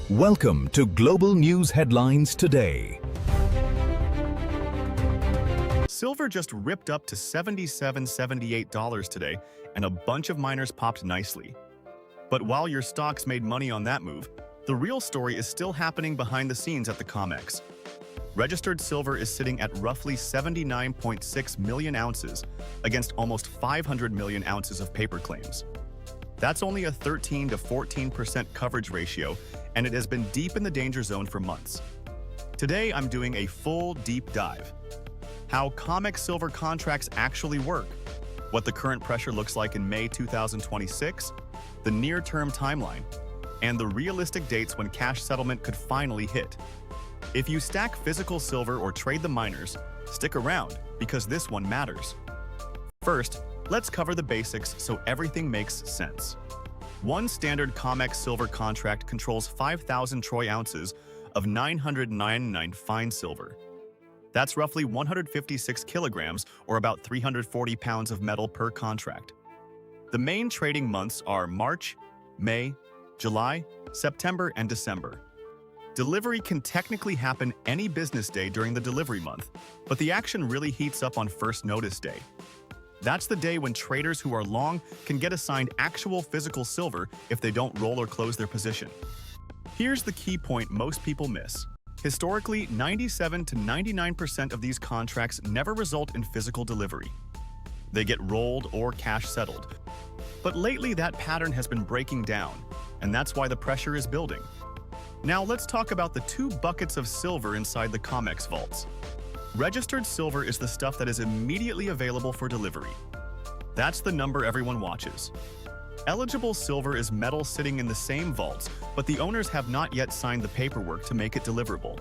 Welcome to Global News Headlines Today. Silver just ripped up to $77–78 today, and a bunch of miners popped nicely. But while your stocks made money on that move, the real story is still happening behind the scenes at the Comex. Registered silver is sitting at roughly 79.6 million ounces against almost 500 million ounces of paper claims. That's only a 13 to 14% coverage ratio, and it has been deep in the danger zone for months. Today, I'm doing a full deep dive. How Comex silver contracts actually work, what the current pressure looks like in May 2026, the near-term timeline, and the realistic dates when cash settlement could finally hit. If you stack physical silver or trade the miners, stick around because this one matters. First, let's cover the basics so everything makes sense. One standard Comex silver contract controls 5,000 troy ounces of 999 fine silver. That's roughly 156 kilograms or about 340 pounds of metal per contract. The main trading months are March, May, July, September, and December. Delivery can technically happen any business day during the delivery month, but the action really heats up on first notice day. That's the day when traders who are long can get assigned actual physical silver if they don't roll or close their position. Here's the key point most people miss. Historically, 97 to 99% of these contracts never result in physical delivery. They get rolled or cash settled. But lately that pattern has been breaking down, and that's why the pressure is building. Now let's talk about the two buckets of silver inside the Comex vaults. Registered silver is the stuff that is immediately available for delivery. That's the number everyone watches. Eligible silver is metal sitting in the same vaults, but the owners have not yet signed the paperwork to make it deliverable.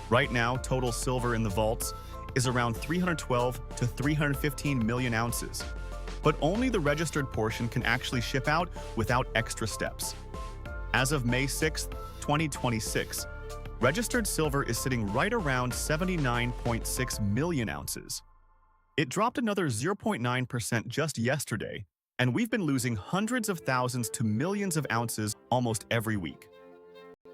Right now, total silver in the vaults is around 312 to 315 million ounces, but only the registered portion can actually ship out without extra steps. As of May 6, 2026, registered silver is sitting right around 79.6 million ounces. It dropped another 0.9% just yesterday, and we've been losing hundreds of thousands to millions of ounces almost every week.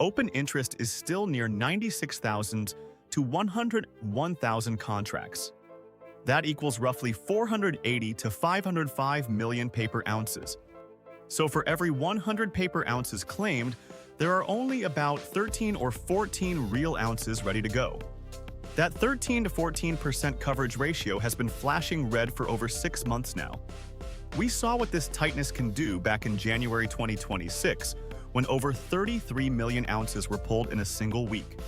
Open interest is still near 96,000 to 101,000 contracts. That equals roughly 480 to 505 million paper ounces. So for every 100 paper ounces claimed, there are only about 13 or 14 real ounces ready to go. That 13 to 14% coverage ratio has been flashing red for over 6 months now. We saw what this tightness can do back in January 2026, when over 33 million ounces were pulled in a single week.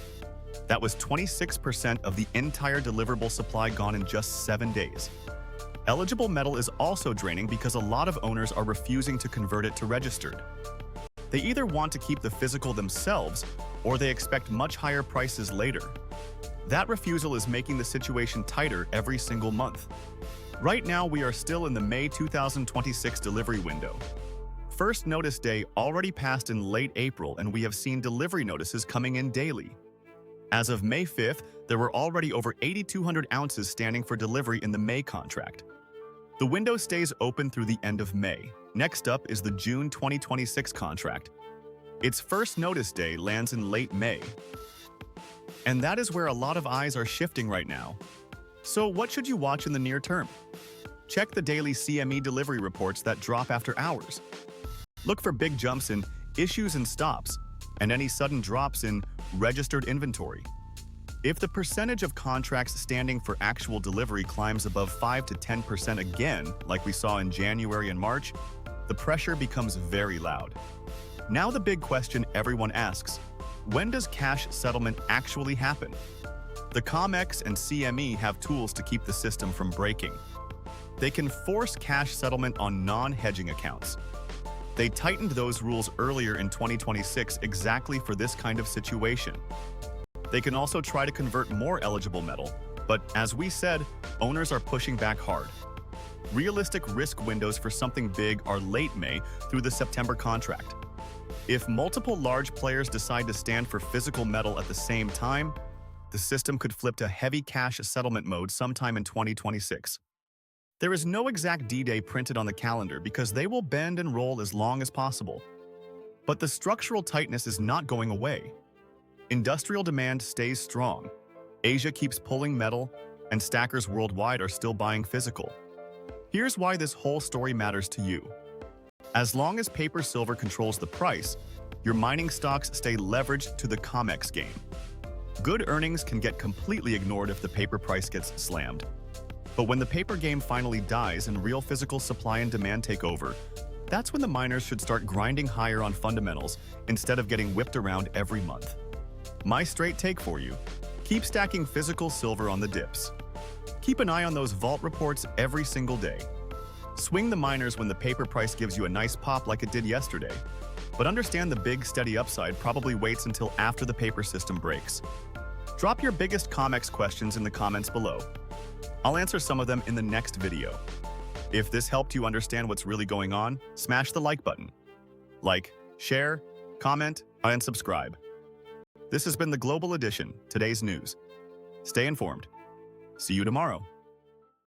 That was 26% of the entire deliverable supply gone in just 7 days. Eligible metal is also draining because a lot of owners are refusing to convert it to registered. They either want to keep the physical themselves, or they expect much higher prices later. That refusal is making the situation tighter every single month. Right now, we are still in the May 2026 delivery window. First notice day already passed in late April, and we have seen delivery notices coming in daily. As of May 5th, there were already over 8,200 ounces standing for delivery in the May contract. The window stays open through the end of May. Next up is the June 2026 contract. Its first notice day lands in late May. And that is where a lot of eyes are shifting right now. So what should you watch in the near term? Check the daily CME delivery reports that drop after hours. Look for big jumps in issues and stops, and any sudden drops in registered inventory. If the percentage of contracts standing for actual delivery climbs above 5 to 10% again, like we saw in January and March, the pressure becomes very loud. Now the big question everyone asks, when does cash settlement actually happen? The Comex and CME have tools to keep the system from breaking. They can force cash settlement on non-hedging accounts. They tightened those rules earlier in 2026 exactly for this kind of situation. They can also try to convert more eligible metal, but as we said, owners are pushing back hard. Realistic risk windows for something big are late May through the September contract. If multiple large players decide to stand for physical metal at the same time, the system could flip to heavy cash settlement mode sometime in 2026. There is no exact D-Day printed on the calendar because they will bend and roll as long as possible. But the structural tightness is not going away. Industrial demand stays strong. Asia keeps pulling metal, and stackers worldwide are still buying physical. Here's why this whole story matters to you. As long as paper silver controls the price, your mining stocks stay leveraged to the Comex game. Good earnings can get completely ignored if the paper price gets slammed. But when the paper game finally dies and real physical supply and demand take over, that's when the miners should start grinding higher on fundamentals instead of getting whipped around every month. My straight take for you: keep stacking physical silver on the dips. Keep an eye on those vault reports every single day. Swing the miners when the paper price gives you a nice pop like it did yesterday. But understand the big, steady upside probably waits until after the paper system breaks. Drop your biggest Comex questions in the comments below. I'll answer some of them in the next video. If this helped you understand what's really going on, smash the like button. Like, share, comment, and subscribe. This has been the Global Edition, today's news. Stay informed. See you tomorrow.